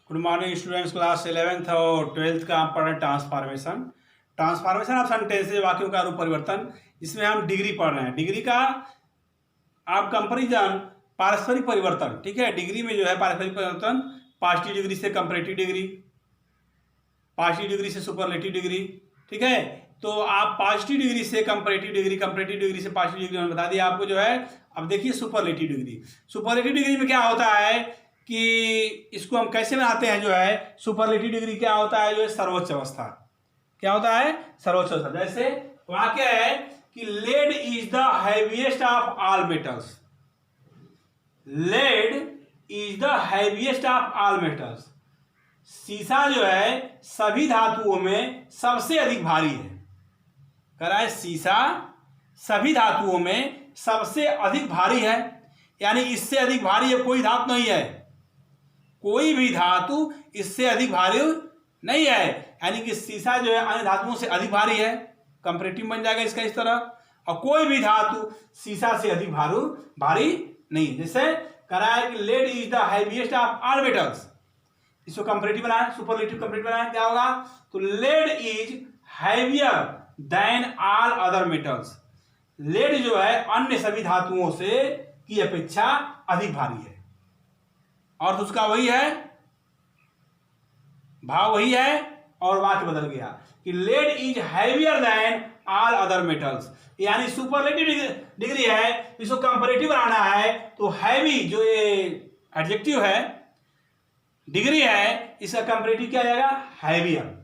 Good morning students, class 11th और 12th का हम पढ़ रहे हैं ट्रांसफॉर्मेशन। ट्रांसफॉर्मेशन ऑफ सेंटेंसेस, वाक्यों का रूप परिवर्तन। इसमें हम डिग्री पढ़ रहे हैं। डिग्री का आप कंपेरिजन, पारस्परिक परिवर्तन। ठीक है, डिग्री में जो है पारस्परिक परिवर्तन, पॉजिटिव डिग्री से कंपैरेटिव डिग्री, पॉजिटिव डिग्री से सुपरलेटिव डिग्री। ठीक है, तो आप पॉजिटिव डिग्री से कंपैरेटिव डिग्री, कंपैरेटिव डिग्री से पॉजिटिव डिग्री मैंने बता दिया आपको जो है। अब देखिए सुपरलेटिव डिग्री। सुपरलेटिव डिग्री में क्या होता है कि इसको हम कैसे बनाते हैं जो है, सुपरलेटिव डिग्री क्या होता है जो है, सर्वोच्च अवस्था। क्या होता है? सर्वोच्च अवस्था। जैसे वाक्य है कि lead is the heaviest of all metals. Lead is the heaviest of all metals. सीसा जो है सभी धातुओं में सबसे अधिक भारी है। कह रहा है सीसा सभी धातुओं में सबसे अधिक भारी है, यानी इससे अधिक भारी है कोई धातु नहीं है। कोई भी धातु इससे अधिक भारी नहीं है, यानी कि सीसा जो है अन्य धातुओं से अधिक भारी है। कंपैरेटिव बन जाएगा इसका इस तरह। और कोई भी धातु सीसा से अधिक भारी नहीं। जैसे कह रहा है कि lead is the heaviest of all metals. इसको कंपैरेटिव बनाए, सुपरलेटिव कंपैरेटिव बनाए, क्या होगा? तो lead is heavier than all other metals. Lead जो है अन्य सभी धातुओं से की अपेक्षा अधिक भारी है। और उसका वही है, भाव वही है, और वाक्य बदल गया कि lead is heavier than all other metals. यानी सुपरलेटिव डिग्री है, इसको कंपैरेटिव बनाना है तो हैवी जो ये एडजेक्टिव है, डिग्री है, इसका कंपैरेटिव क्या जाएगा? हैवियर।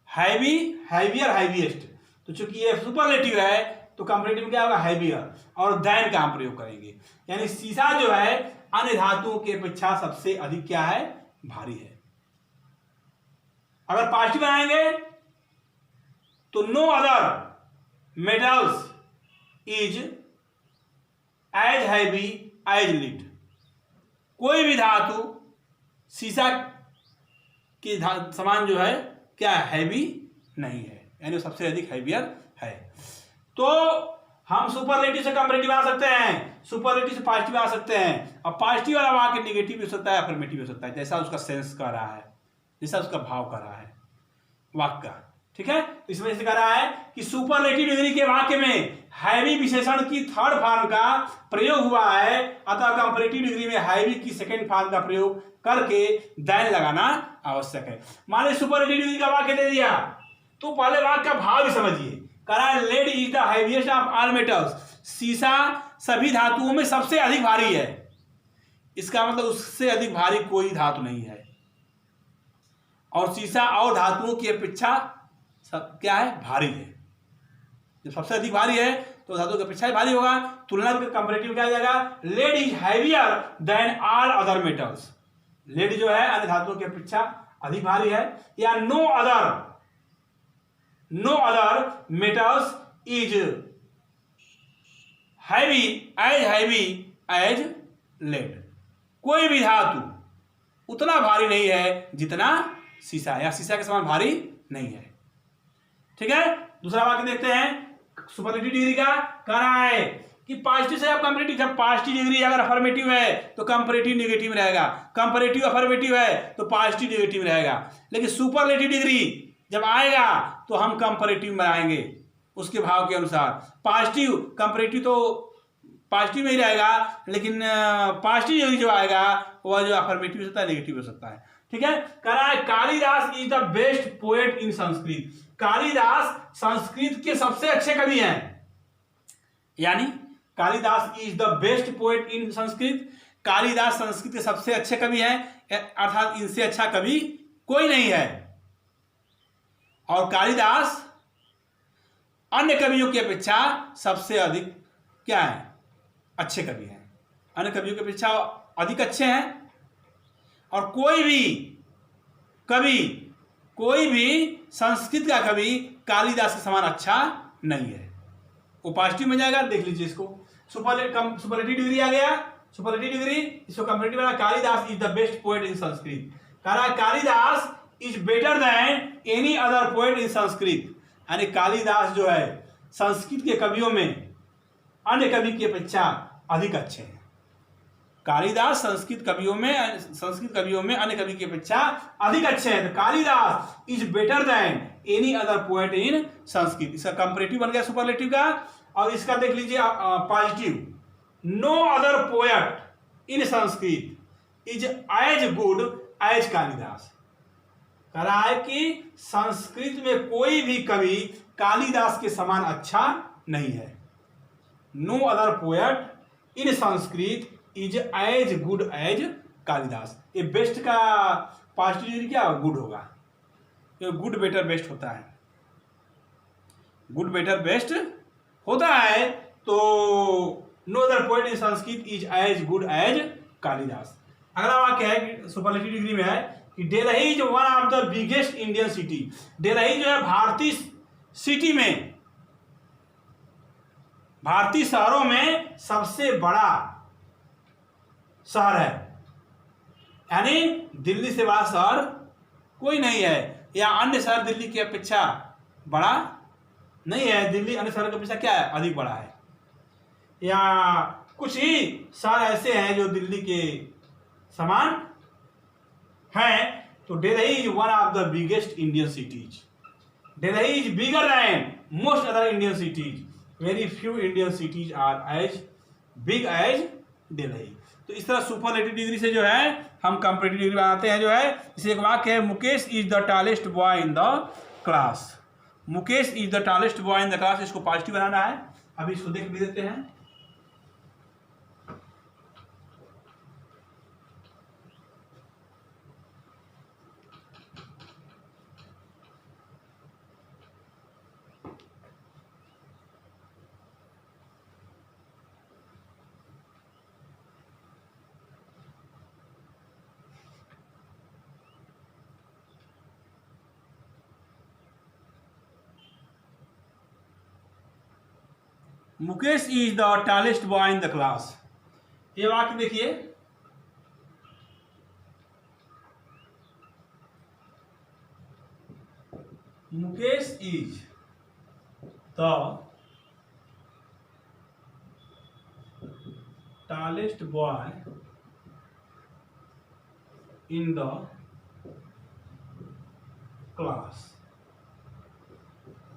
Heavy, heavier, heaviest. तो चूंकि ये सुपरलेटिव है तो कंपैरेटिव क्या होगा? हैवियर। और देन का हम प्रयोग करेंगे, यानी सीसा जो है अन्य धातुओं की अपेक्षा सबसे अधिक क्या है? भारी है। अगर पॉजिटिव बनाएंगे तो no other metals is as heavy as lead. कोई भी धातु सीसा के समान जो है क्या हैवी नहीं है, यानी सबसे अधिक हैवियर है। तो हम सुपरलेटिव से कंपैरेटिव आ सकते हैं, सुपरलेटिव से पॉजिटिव आ सकते हैं। अब पॉजिटिव वाला वाक्य नेगेटिव भी हो सकता है, अफर्मेटिव हो सकता है, जैसा उसका सेंस कर रहा है, जैसा उसका भाव कर रहा है वाक्य का। ठीक है, इसमें से कह रहा है कि सुपरलेटिव डिग्री के वाक्य में हैवी विशेषण की थर्ड फॉर्म का प्रयोग हुआ है, अतः कंपैरेटिव डिग्री में हैवी की सेकंड फॉर्म का प्रयोग करके देन लगाना आवश्यक है। मान लीजिए सुपरलेटिव डिग्री का वाक्य दे दिया तो पहले वाक्य का भाव भी समझिए। कह रहा है lead is the heaviest of all metals. सीसा सभी धातुओं में सबसे अधिक भारी है। इसका मतलब उससे अधिक भारी कोई धातु नहीं है, और सीसा और धातुओं की अपेक्षा क्या है? भारी है। जब सबसे अधिक भारी है तो धातु की अपेक्षा भारी होगा। तुलना में कंपैरेटिव क्या आ जाएगा? Lead is heavier than all other metals. Lead जो है अन्य धातुओं की अपेक्षा अधिक भारी है। या no other metals is heavy as lead. कोई भी धातु उतना भारी नहीं है जितना सीसा, या सीसा के समान भारी नहीं है। ठीक है, दूसरा वाक्य देखते हैं सुपरलेटिव डिग्री का। कह रहा है कि पॉजिटिव से आप कंपैरेटिव, जब पॉजिटिव डिग्री अगर अफर्मेटिव है तो कंपैरेटिव नेगेटिव रहेगा, कंपैरेटिव अफर्मेटिव है तो पॉजिटिव नेगेटिव रहेगा। लेकिन सुपरलेटिव डिग्री जब आएगा तो हम कंपैरेटिव बनाएंगे उसके भाव के अनुसार। पॉजिटिव कंपैरेटिव तो पॉजिटिव में ही रहेगा, लेकिन पॉजिटिव डिग्री जो आएगा वह जो अफर्मेटिव हो सकता है, नेगेटिव हो सकता है। ठीक है, कह रहा है Kalidas is the best poet in Sanskrit. Kalidas Sanskrit के सबसे अच्छे कवि हैं, यानी Kalidas is the best poet in Sanskrit. Kalidas Sanskrit के सबसे अच्छे कवि हैं, अर्थात इनसे अच्छा कवि कोई नहीं है। और कालिदास अन्य कवियों की अपेक्षा सबसे अधिक क्या है? अच्छे कवि हैं, अन्य कवियों की अपेक्षा अधिक अच्छे हैं। और कोई भी संस्कृत का कवि कालिदास के समान अच्छा नहीं है। वो पॉजिटिव में जाएगा, देख लीजिए इसको। सुपरलेटिव डिग्री आ गया, सुपरलेटिव डिग्री, इसको कंपैरेटिव बना। Kalidas is the best poet in Sanskrit. कह रहा है Kalidas is better than any other poet in Sanskrit, यानी कालिदास जो है संस्कृत के कवियों में अन्य कवि की अपेक्षा अधिक अच्छे हैं। कालिदास संस्कृत कवियों में अन्य कवि की अपेक्षा अधिक अच्छे हैं। Kalidas is better than any other poet in Sanskrit. इसका कंपैरेटिव बन गया सुपरलेटिव का। और इसका देख लीजिए positive, no other poet in Sanskrit is as good as Kalidas. कह रहा है कि संस्कृत में कोई भी कवि कालिदास के समान अच्छा नहीं है। No other poet in Sanskrit is as good as Kalidas. ये बेस्ट का पॉजिटिव डिग्री क्या गुड होगा, ये गुड बेटर बेस्ट होता है, गुड बेटर बेस्ट होता है। तो no other poet in Sanskrit is as good as Kalidas. अगला वाक्य है कि सुपरलेटिव डिग्री में है कि Delhi is one of the biggest Indian city. Delhi जो है भारतीय सिटी में, भारतीय शहरों में सबसे बड़ा शहर है। यानी दिल्ली से बड़ा शहर कोई नहीं है, या अन्य शहर दिल्ली की अपेक्षा बड़ा नहीं है। दिल्ली अन्य शहर की अपेक्षा क्या है, अधिक बड़ा है। या कुछ ही शहर ऐसे हैं जो दिल्ली के समान हैं। तो Delhi is one of the biggest Indian cities. Delhi is bigger than most other Indian cities. Very few Indian cities are as big as Delhi. तो इस तरह सुपरलेटिव डिग्री से जो है हम कंपैरेटिव डिग्री बनाते हैं। जो है इसे एक वाक्य है, Mukesh is the tallest boy in the class. Mukesh is the tallest boy in the class, इसको पॉजिटिव बनाना है। अभी इसको देख भी देते हैं। Mukesh is the tallest boy in the class. ये वाक्य देखिए, Mukesh is the tallest boy in the class.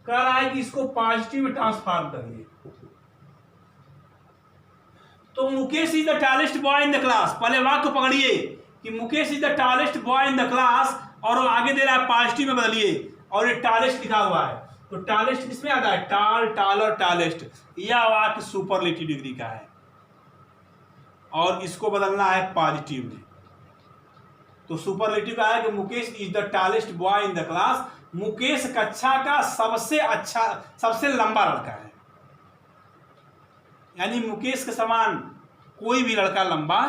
कह रहा है कि इसको पॉजिटिव में ट्रांसफॉर्म करिए। तो Mukesh is the tallest boy in the class, पहले वाक्य पकड़िए कि Mukesh is the tallest boy in the class, और वो आगे दे रहा है पॉजिटिव में बदलिए, और ये टॉलेस्ट लिखा हुआ है। तो टॉलेस्ट किसमें आता है, टॉल टॉलर टॉलेस्ट। यह वाक्य सुपरलेटिव डिग्री का है और इसको बदलना है पॉजिटिव में। तो सुपरलेटिव का है कि Mukesh is the tallest boy in the class. Mukesh कक्षा का सबसे अच्छा, सबसे लंबा लड़का है। यानी मुकेश के समान कोई भी लड़का लंबा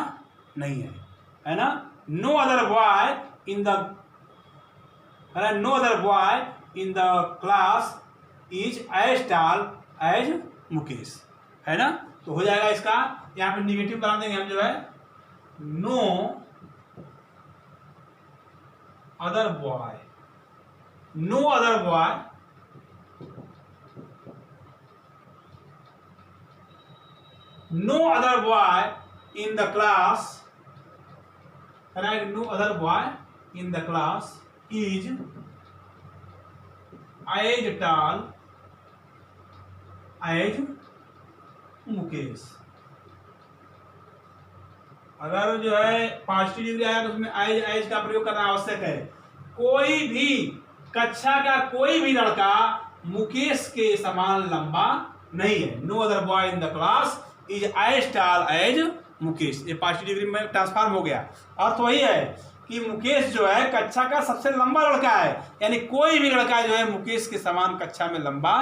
नहीं है ना। No other boy in the, no other boy in the class is as tall as Mukesh, है ना। तो हो जाएगा इसका, यहाँ पे निगेटिव बना देंगे हम, जो है no other boy, no other boy no other boy in the class, right? No other boy in the class is as tall as Mukesh. अगर जो है पॉजिटिव डिग्री आया तो उसमें एज का प्रयोग करना आवश्यक है। कोई भी कक्षा का कोई भी लड़का मुकेश के समान लंबा नहीं है। No other boy in the class is as tall as Mukesh. ये पॉजिटिव डिग्री में ट्रांसफॉर्म हो गया। अर्थ वही है कि मुकेश जो है कक्षा का सबसे लंबा लड़का है, यानी कोई भी लड़का जो है मुकेश के समान कक्षा में लंबा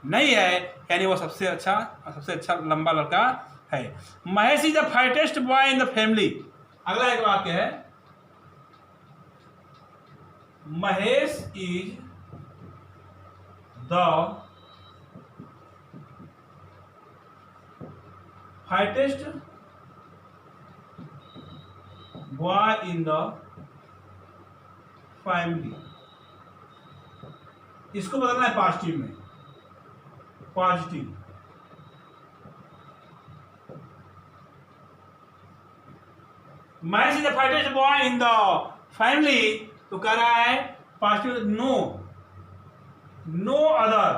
नहीं है, यानी वो सबसे अच्छा लंबा लड़का है। Mahesh is the fittest boy in the family. अगला एक वाक्य है, Mahesh is the fittest boy in the family. इसको बदलना है पॉजिटिव में, positive. Mahesh is the fittest boy in the family, तो कह रहा है positive, no other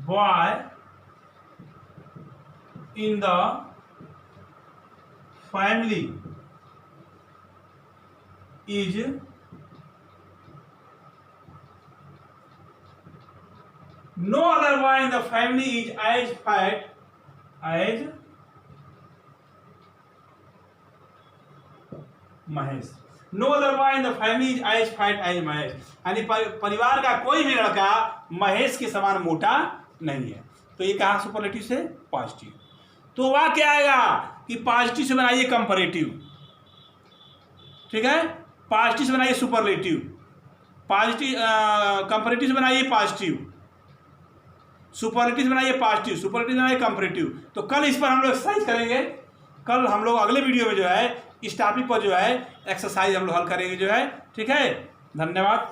boy in the family is no other boy in the family is as fat as Mahesh. No other boy in the family is as fat as Mahesh, यानी परिवार का कोई भी लड़का महेश के समान मोटा नहीं है। तो ये कहा सुपरलेटिव से पॉजिटिव। तो वह क्या आएगा कि पॉजिटिव से बनाइए कंपैरेटिव, ठीक है, पॉजिटिव से बनाइए सुपरलेटिव, पॉजिटिव कंपैरेटिव से बनाइए पॉजिटिव, सुपरलेटिव से बनाइए पॉजिटिव, सुपरलेटिव से बनाइए कंपैरेटिव। तो कल इस पर हम लोग एक्सरसाइज करेंगे। कल हम लोग अगले वीडियो में जो है इस टॉपिक पर जो है एक्सरसाइज हम लोग हल करेंगे जो है, ठीक है। धन्यवाद।